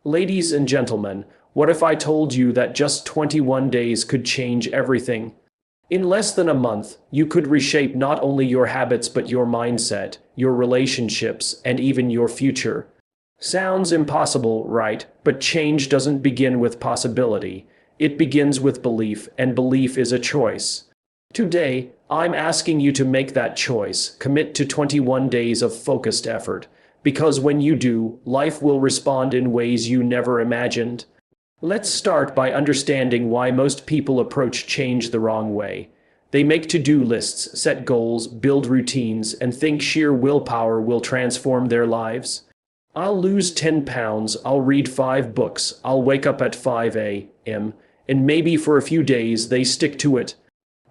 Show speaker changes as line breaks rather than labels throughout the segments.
Ladies and gentlemen, what if I told you that just 21 days could change everything? In less than a month, you could reshape not only your habits but your mindset, your relationships, and even your future. Sounds impossible, right? But change doesn't begin with possibility. It begins with belief, and belief is a choice. Today, I'm asking you to make that choice. Commit to 21 days of focused effort. Because when you do, life will respond in ways you never imagined. Let's start by understanding why most people approach change the wrong way. They make to-do lists, set goals, build routines, and think sheer willpower will transform their lives. I'll lose 10 pounds, I'll read 5 books, I'll wake up at 5 a.m., and maybe for a few days they stick to it.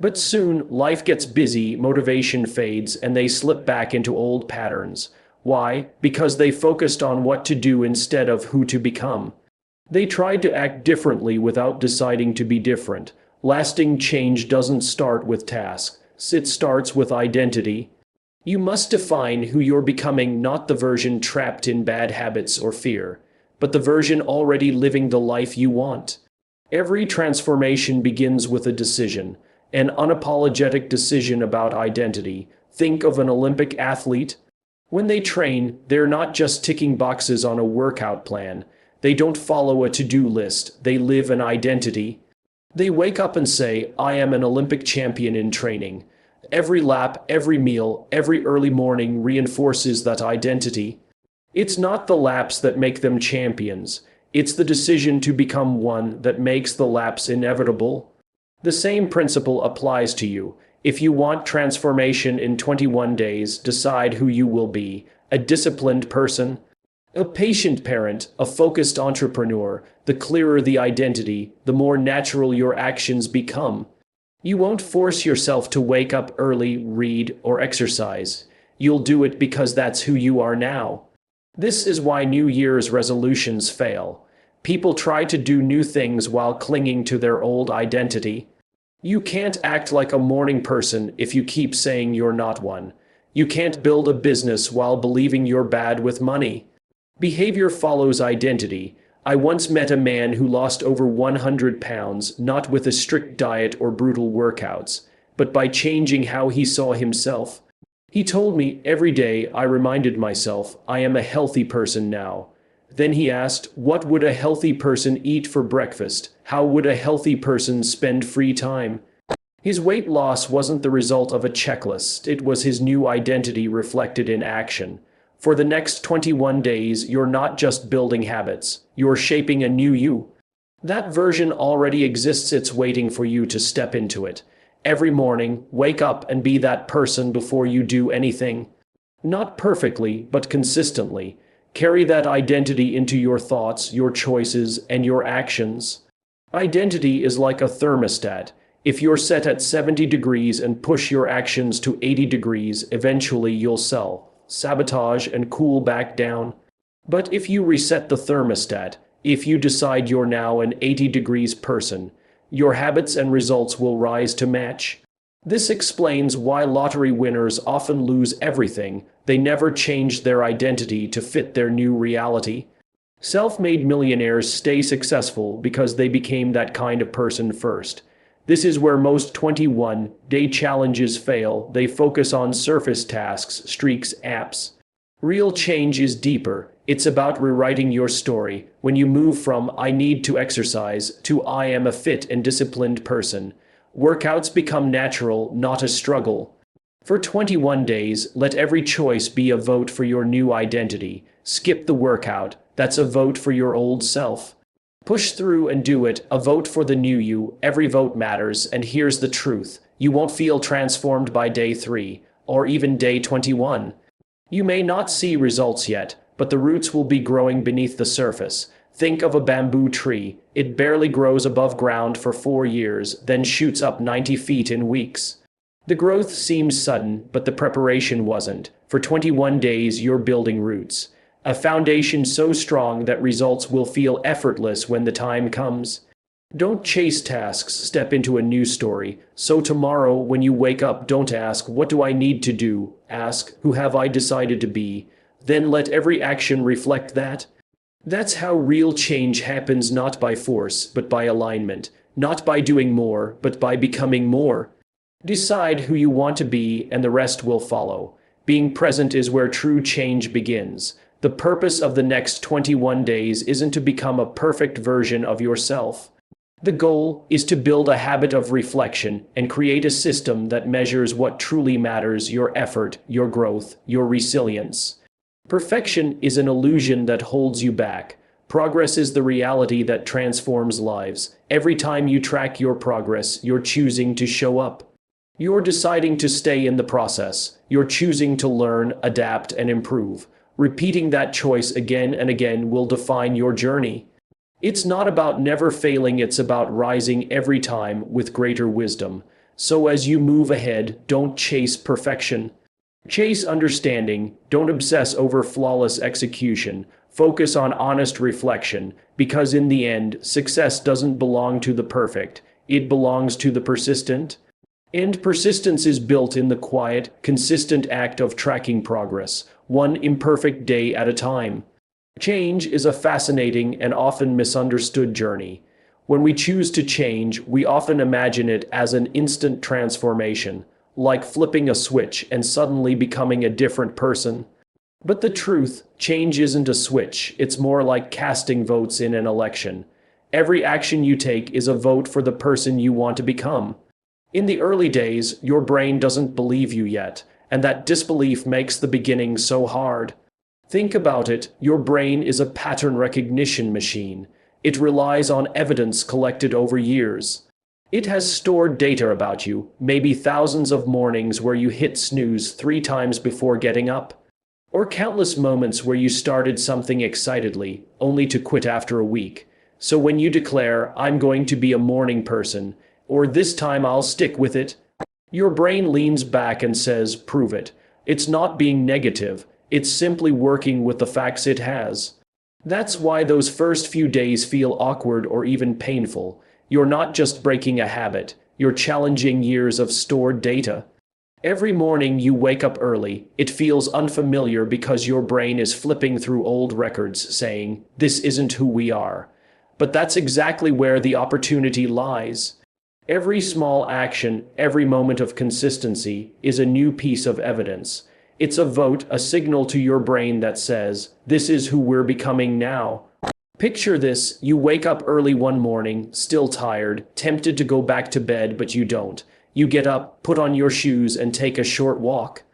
But soon, life gets busy, motivation fades, and they slip back into old patterns. Why? Because they focused on what to do instead of who to become. They tried to act differently without deciding to be different. Lasting change doesn't start with tasks. It starts with identity. You must define who you're becoming, not the version trapped in bad habits or fear, but the version already living the life you want. Every transformation begins with a decision, an unapologetic decision about identity. Think of an Olympic athlete. When they train, they're not just ticking boxes on a workout plan. They don't follow a to-do list, they live an identity. They wake up and say, I am an Olympic champion in training. Every lap, every meal, every early morning reinforces that identity. It's not the laps that make them champions. It's the decision to become one that makes the laps inevitable. The same principle applies to you. If you want transformation in 21 days, decide who you will be: a disciplined person, a patient parent, a focused entrepreneur. The clearer the identity, the more natural your actions become. You won't force yourself to wake up early, read, or exercise. You'll do it because that's who you are now. This is why New Year's resolutions fail. People try to do new things while clinging to their old identity. You can't act like a morning person if you keep saying you're not one. You can't build a business while believing you're bad with money. Behavior follows identity. I once met a man who lost over 100 pounds, not with a strict diet or brutal workouts, but by changing how he saw himself. He told me, every day I reminded myself, I am a healthy person now. Then he asked, what would a healthy person eat for breakfast? How would a healthy person spend free time? His weight loss wasn't the result of a checklist, it was his new identity reflected in action. For the next 21 days, you're not just building habits, you're shaping a new you. That version already exists, it's waiting for you to step into it. Every morning, wake up and be that person before you do anything. Not perfectly, but consistently. Carry that identity into your thoughts, your choices, and your actions. Identity is like a thermostat. If you're set at 70 degrees and push your actions to 80 degrees, eventually you'll sabotage and cool back down. But if you reset the thermostat, if you decide you're now an 80 degrees person, your habits and results will rise to match. This explains why lottery winners often lose everything. They never changed their identity to fit their new reality. Self-made millionaires stay successful because they became that kind of person first. This is where most 21-day challenges fail. They focus on surface tasks, streaks, apps. Real change is deeper. It's about rewriting your story. When you move from I need to exercise to I am a fit and disciplined person, workouts become natural, not a struggle. For 21 days, let every choice be a vote for your new identity. Skip the workout. That's a vote for your old self. Push through and do it, a vote for the new you. Every vote matters, and here's the truth. You won't feel transformed by day 3, or even day 21. You may not see results yet, but the roots will be growing beneath the surface. Think of a bamboo tree. It barely grows above ground for 4 years, then shoots up 90 feet in weeks. The growth seems sudden, but the preparation wasn't. For 21 days, you're building roots. A foundation so strong that results will feel effortless when the time comes. Don't chase tasks, step into a new story. So tomorrow, when you wake up, don't ask, what do I need to do? Ask, who have I decided to be? Then let every action reflect that. That's how real change happens, not by force, but by alignment, not by doing more, but by becoming more. Decide who you want to be, and the rest will follow. Being present is where true change begins. The purpose of the next 21 days isn't to become a perfect version of yourself. The goal is to build a habit of reflection and create a system that measures what truly matters: your effort, your growth, your resilience. Perfection is an illusion that holds you back. Progress is the reality that transforms lives. Every time you track your progress, you're choosing to show up. You're deciding to stay in the process. You're choosing to learn, adapt, and improve. Repeating that choice again and again will define your journey. It's not about never failing, it's about rising every time with greater wisdom. So as you move ahead, don't chase perfection. Chase understanding. Don't obsess over flawless execution. Focus on honest reflection, because in the end, success doesn't belong to the perfect. It belongs to the persistent. And persistence is built in the quiet, consistent act of tracking progress, one imperfect day at a time. Change is a fascinating and often misunderstood journey. When we choose to change, we often imagine it as an instant transformation, like flipping a switch and suddenly becoming a different person. But the truth, change isn't a switch, it's more like casting votes in an election. Every action you take is a vote for the person you want to become. In the early days, your brain doesn't believe you yet, and that disbelief makes the beginning so hard. Think about it, your brain is a pattern recognition machine. It relies on evidence collected over years. It has stored data about you, maybe thousands of mornings where you hit snooze 3 times before getting up. Or countless moments where you started something excitedly, only to quit after a week. So when you declare, "I'm going to be a morning person," or "this time I'll stick with it," your brain leans back and says, "Prove it." It's not being negative. It's simply working with the facts it has. That's why those first few days feel awkward or even painful. You're not just breaking a habit, you're challenging years of stored data. Every morning you wake up early, it feels unfamiliar because your brain is flipping through old records saying, "This isn't who we are." But that's exactly where the opportunity lies. Every small action, every moment of consistency, is a new piece of evidence. It's a vote, a signal to your brain that says, "This is who we're becoming now." Picture this: you wake up early one morning, still tired, tempted to go back to bed, but you don't. You get up, put on your shoes, and take a short walk.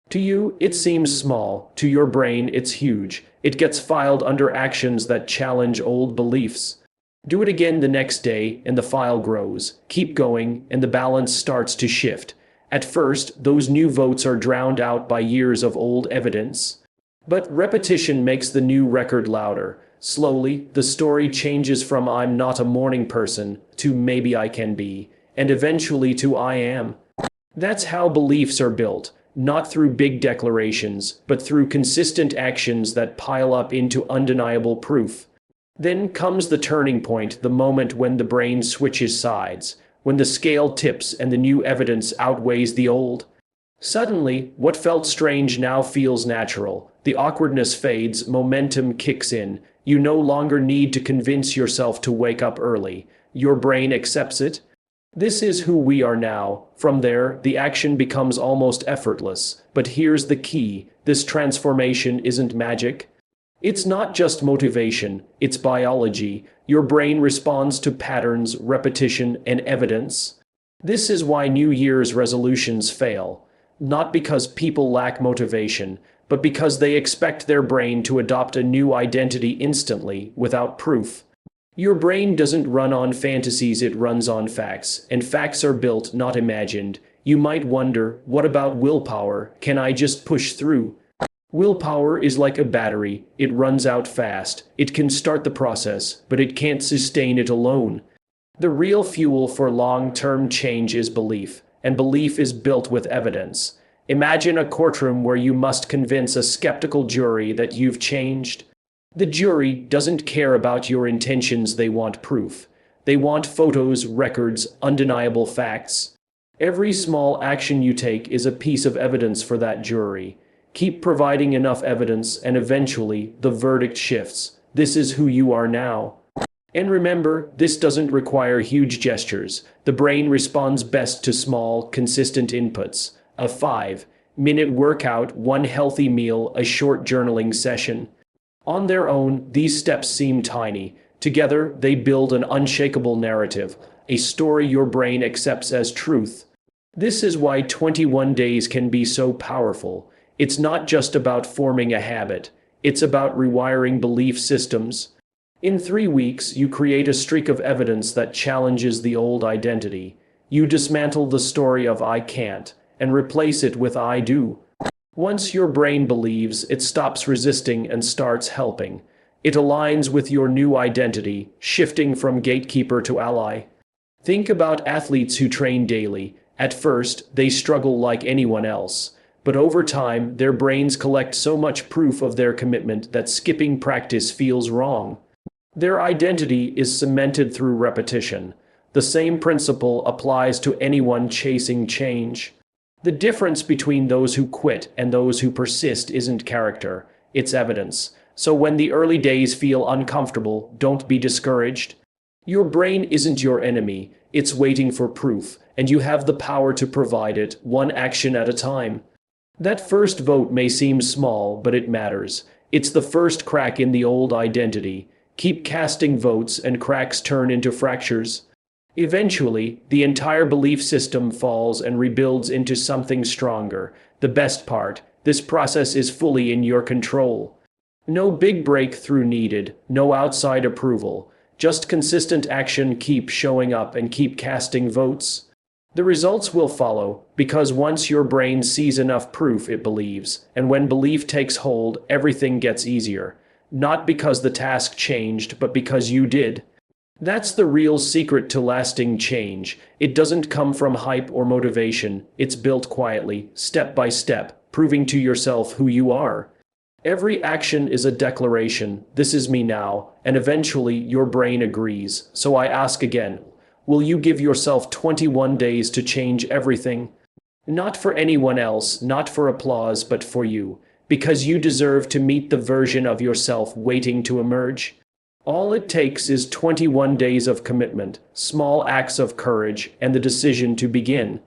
To you, it seems small. To your brain, it's huge. It gets filed under actions that challenge old beliefs. Do it again the next day, and the file grows. Keep going, and the balance starts to shift. At first, those new votes are drowned out by years of old evidence. But repetition makes the new record louder. Slowly, the story changes from "I'm not a morning person" to "maybe I can be," and eventually to "I am." That's how beliefs are built, not through big declarations, but through consistent actions that pile up into undeniable proof. Then comes the turning point, the moment when the brain switches sides, when the scale tips and the new evidence outweighs the old. Suddenly, what felt strange now feels natural. The awkwardness fades, momentum kicks in. You no longer need to convince yourself to wake up early. Your brain accepts it. This is who we are now. From there, the action becomes almost effortless. But here's the key: this transformation isn't magic. It's not just motivation, it's biology. Your brain responds to patterns, repetition, and evidence. This is why New Year's resolutions fail. Not because people lack motivation, but because they expect their brain to adopt a new identity instantly, without proof. Your brain doesn't run on fantasies, it runs on facts, and facts are built, not imagined. You might wonder, what about willpower? Can I just push through? Willpower is like a battery. It runs out fast. It can start the process, but it can't sustain it alone. The real fuel for long-term change is belief, and belief is built with evidence. Imagine a courtroom where you must convince a skeptical jury that you've changed. The jury doesn't care about your intentions, they want proof. They want photos, records, undeniable facts. Every small action you take is a piece of evidence for that jury. Keep providing enough evidence, and eventually the verdict shifts. This is who you are now. And remember, this doesn't require huge gestures. The brain responds best to small, consistent inputs. A 5-minute workout, one healthy meal, a short journaling session. On their own, these steps seem tiny. Together, they build an unshakable narrative, a story your brain accepts as truth. This is why 21 days can be so powerful. It's not just about forming a habit. It's about rewiring belief systems. In 3 weeks, you create a streak of evidence that challenges the old identity. You dismantle the story of I can't and replace it with I do. Once your brain believes, it stops resisting and starts helping. It aligns with your new identity, shifting from gatekeeper to ally. Think about athletes who train daily. At first, they struggle like anyone else. But over time, their brains collect so much proof of their commitment that skipping practice feels wrong. Their identity is cemented through repetition. The same principle applies to anyone chasing change. The difference between those who quit and those who persist isn't character, it's evidence. So when the early days feel uncomfortable, don't be discouraged. Your brain isn't your enemy, it's waiting for proof, and you have the power to provide it, one action at a time. That first vote may seem small, but it matters. It's the first crack in the old identity. Keep casting votes and cracks turn into fractures. Eventually, the entire belief system falls and rebuilds into something stronger. The best part, this process is fully in your control. No big breakthrough needed, no outside approval. Just consistent action, keep showing up and keep casting votes. The results will follow, because once your brain sees enough proof, it believes, and when belief takes hold, everything gets easier. Not because the task changed, but because you did. That's the real secret to lasting change. It doesn't come from hype or motivation. It's built quietly, step by step, proving to yourself who you are. Every action is a declaration, this is me now, and eventually your brain agrees. So I ask again, will you give yourself 21 days to change everything? Not for anyone else, not for applause, but for you. Because you deserve to meet the version of yourself waiting to emerge. All it takes is 21 days of commitment, small acts of courage, and the decision to begin.